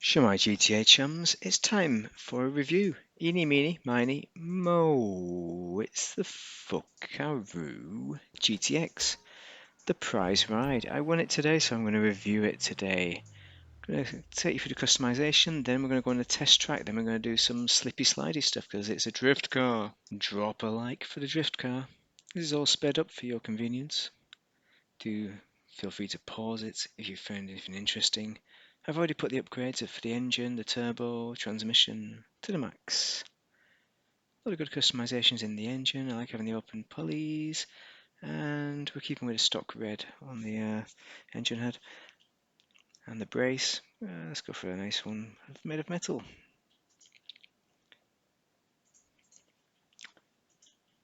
Shemai GTA chums, it's time for a review. Eeny, meeny, miny, mo. It's the Futo GTX, the prize ride. I won it today, so I'm going to review it today. I'm going to take you through the customization, then we're going to go on a test track, then we're going to do some slippy slidey stuff because it's a drift car. Drop a like for the drift car. This is all sped up for your convenience. Do feel free to pause it if you found anything interesting. I've already put the upgrades for the engine, the turbo, transmission to the max. A lot of good customizations in the engine. I like having the open pulleys, and we're keeping with the stock red on the engine head. And the brace, let's go for a nice one made of metal.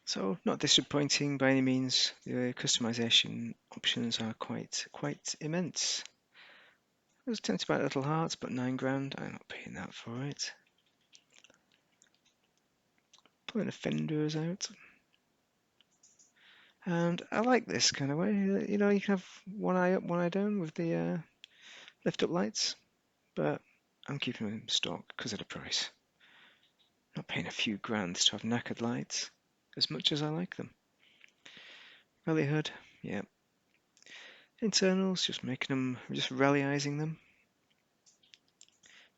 So not disappointing by any means. The customization options are quite immense. I was tempted by Little Hearts, but £9, I'm not paying that for it. Pulling the fenders out. And I like this kind of way. You know, you can have one eye up, one eye down with the lift up lights, but I'm keeping them in stock because of the price. I'm not paying a few grand to have knackered lights as much as I like them. Rally hood, yeah. Internals, just making them, just rallyizing them.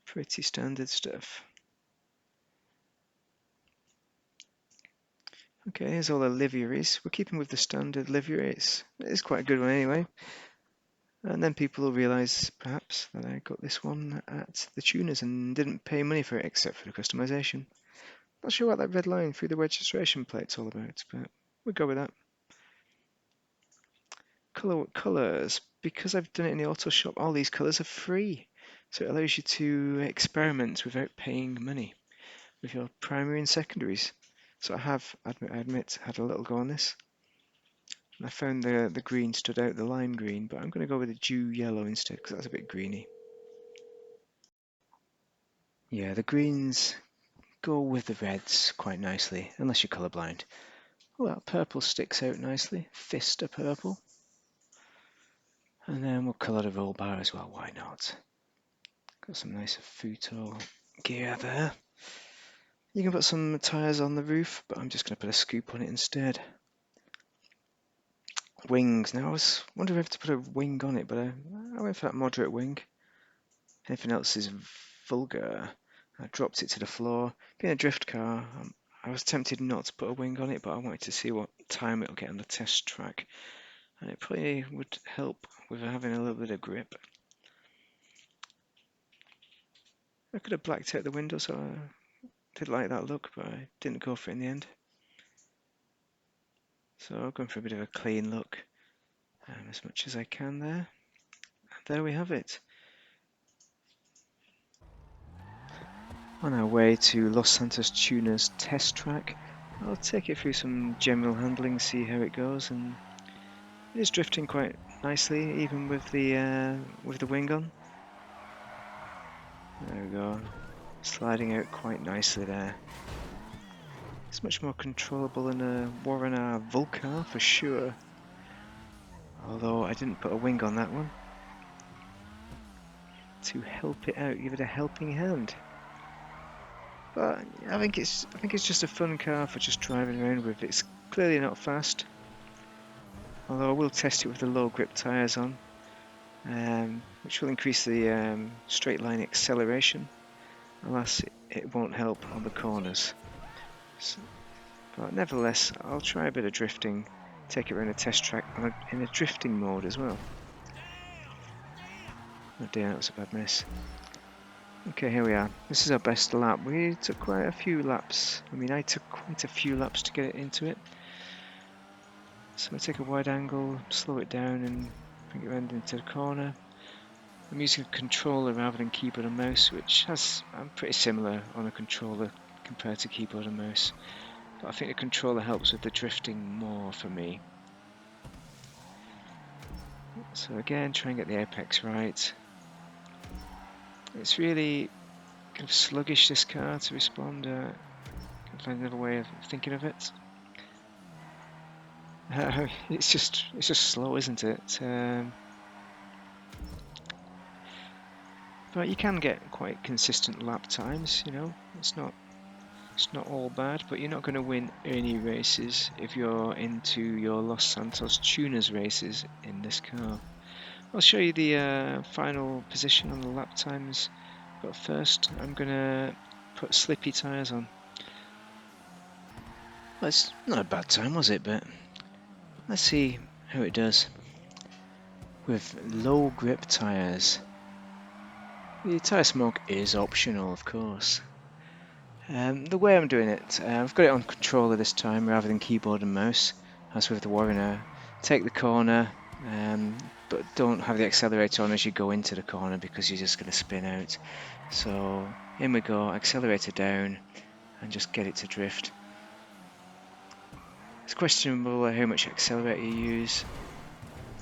Pretty standard stuff. Okay, here's all the liveries. We're keeping with the standard liveries. It's quite a good one anyway. And then people will realise, perhaps, that I got this one at the tuners and didn't pay money for it except for the customization. Not sure what that red line through the registration plate's all about, but we'll go with that. Colours. Because I've done it in the auto shop, all these colours are free. So it allows you to experiment without paying money with your primary and secondaries. So I admit, had a little go on this. And I found the green stood out, the lime green, but I'm going to go with the dew yellow instead because that's a bit greeny. Yeah, the greens go with the reds quite nicely, unless you're colourblind. Oh, that purple sticks out nicely. Fist of purple. And then we'll colour the roll bar as well, why not? Got some nice Futo gear there. You can put some tyres on the roof, but I'm just going to put a scoop on it instead. Wings. Now I was wondering if to put a wing on it, but I went for that moderate wing. Anything else is vulgar. I dropped it to the floor. Being a drift car, I was tempted not to put a wing on it, but I wanted to see what time it'll get on the test track. And it probably would help with having a little bit of grip. I could have blacked out the window, so I did like that look, but I didn't go for it in the end. So I'm going for a bit of a clean look, as much as I can there. And there we have it. On our way to Los Santos Tuners test track, I'll take it through some general handling, see how it goes, and it is drifting quite nicely, even with the wing on. There we go, sliding out quite nicely there. It's much more controllable than a Warren R Vulcar for sure. Although I didn't put a wing on that one to help it out, give it a helping hand. But I think it's just a fun car for just driving around with. It's clearly not fast. Although I will test it with the low grip tyres on, which will increase the straight line acceleration. Alas, it won't help on the corners. So, but nevertheless, I'll try a bit of drifting, take it around a test track in a drifting mode as well. Oh dear, that was a bad mess. Okay, here we are. This is our best lap. We took quite a few laps. I mean, I took quite a few laps to get it into it. So I take a wide angle, slow it down and bring it around into the corner. I'm using a controller rather than keyboard and mouse, which I'm pretty similar on a controller compared to keyboard and mouse. But I think the controller helps with the drifting more for me. So again, try and get the apex right. It's really kind of sluggish, this car, to respond. Can find another way of thinking of it. It's just slow, isn't it? but you can get quite consistent lap times. You know, it's not all bad, but you're not going to win any races if you're into your Los Santos Tuners races in this car. I'll show you the final position on the lap times, but first I'm going to put slippy tyres on. Well, it's not a bad time, was it? But let's see how it does with low grip tyres. The tyre smoke is optional, of course. The way I'm doing it, I've got it on controller this time rather than keyboard and mouse, as with the Warrener. Take the corner, but don't have the accelerator on as you go into the corner because you're just going to spin out. So in we go, accelerator down, and just get it to drift. It's questionable how much accelerator you use.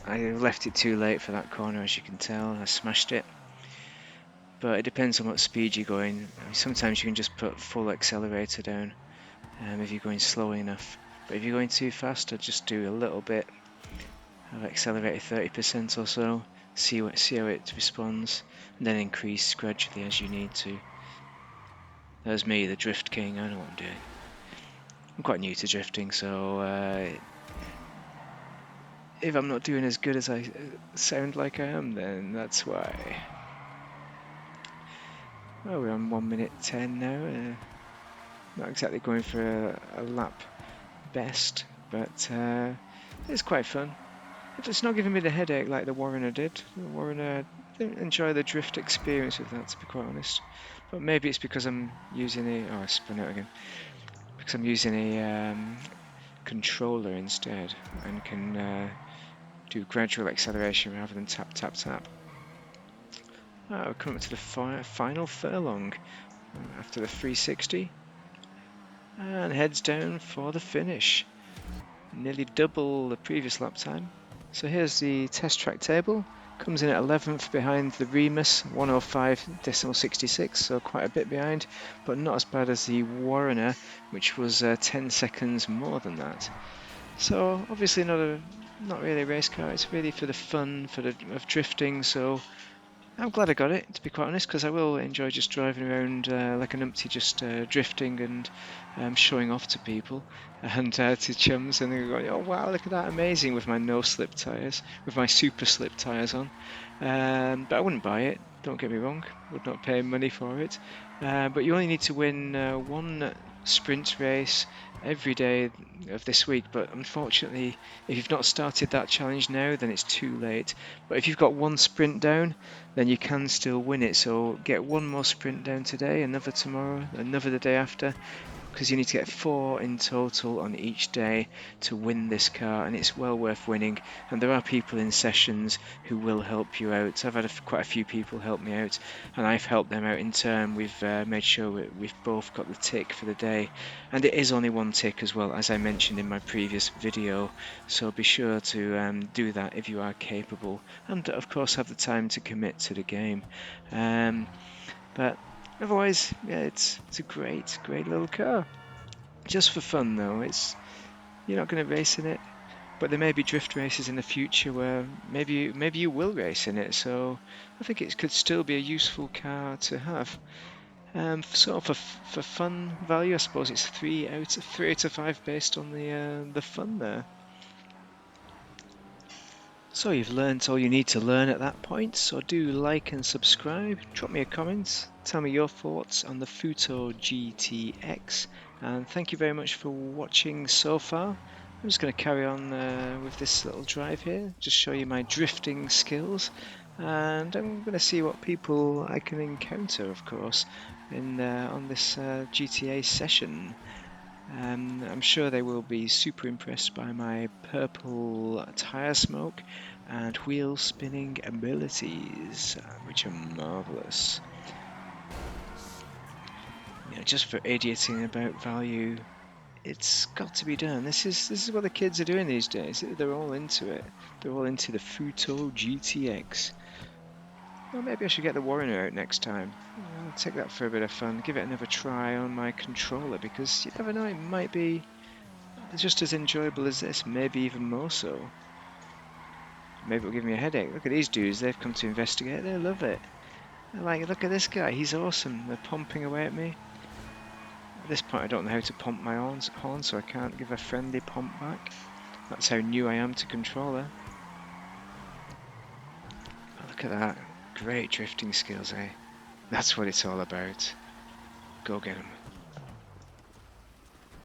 I left it too late for that corner, as you can tell. I smashed it. But it depends on what speed you're going. Sometimes you can just put full accelerator down if you're going slow enough. But if you're going too fast, I'd just do a little bit of accelerator, 30% or so, see how it responds, and then increase gradually as you need to. There's me, the drift king. I know what I'm doing. I'm quite new to drifting, so if I'm not doing as good as I sound like I am, then that's why. Oh, we're on 1 minute 10 now. Not exactly going for a lap best, but it's quite fun. It's not giving me the headache like the Warrener did. The Warrener didn't enjoy the drift experience with that, to be quite honest. But maybe it's because I'm using I spun out again. Because I'm using a controller instead and can do gradual acceleration rather than tap, tap, tap. We're coming up to the final furlong after the 360. And heads down for the finish. Nearly double the previous lap time. So here's the test track table. Comes in at 11th behind the Remus, 105.66, so quite a bit behind, but not as bad as the Warrener, which was 10 seconds more than that. So obviously not really a race car. It's really for the fun of drifting. So I'm glad I got it, to be quite honest, because I will enjoy just driving around like an numpty, just drifting and showing off to people and to chums, and they're going, "Oh wow, look at that, amazing!" with my no-slip tyres, with my super slip tyres on. But I wouldn't buy it. Don't get me wrong, would not pay money for it. But you only need to win one sprint race every day of this week. But unfortunately, if you've not started that challenge now, then it's too late. But if you've got one sprint down, then you can still win it. So get one more sprint down today, another tomorrow, another the day after, because you need to get 4 in total on each day to win this car, and it's well worth winning. And there are people in sessions who will help you out. I've had quite a few people help me out, and I've helped them out in turn. We've made sure we've both got the tick for the day, and it is only one tick as well, as I mentioned in my previous video, so be sure to do that if you are capable, and of course have the time to commit to the game. But otherwise, yeah, it's a great little car. Just for fun though, you're not going to race in it, but there may be drift races in the future where maybe you will race in it. So I think it could still be a useful car to have. Sort of for fun value, I suppose it's 3 out of 5 based on the fun there. So you've learnt all you need to learn at that point, so do like and subscribe, drop me a comment, tell me your thoughts on the Futo GTX, and thank you very much for watching so far. I'm just going to carry on with this little drive here, just show you my drifting skills, and I'm going to see what people I can encounter, of course, on this GTA session. I'm sure they will be super impressed by my purple tyre smoke and wheel spinning abilities, which are marvellous. You know, just for idioting about value, it's got to be done. This is what the kids are doing these days. They're all into it. They're all into the Futo GTX. Well, maybe I should get the Warrener out next time. I'll take that for a bit of fun. Give it another try on my controller, because you never know, it might be just as enjoyable as this, maybe even more so. Maybe it'll give me a headache. Look at these dudes, they've come to investigate, they love it. Like, look at this guy, he's awesome. They're pumping away at me. At this point I don't know how to pump my horn, so I can't give a friendly pump back. That's how new I am to controller. Oh, look at that. Great drifting skills, eh? That's what it's all about. Go get him.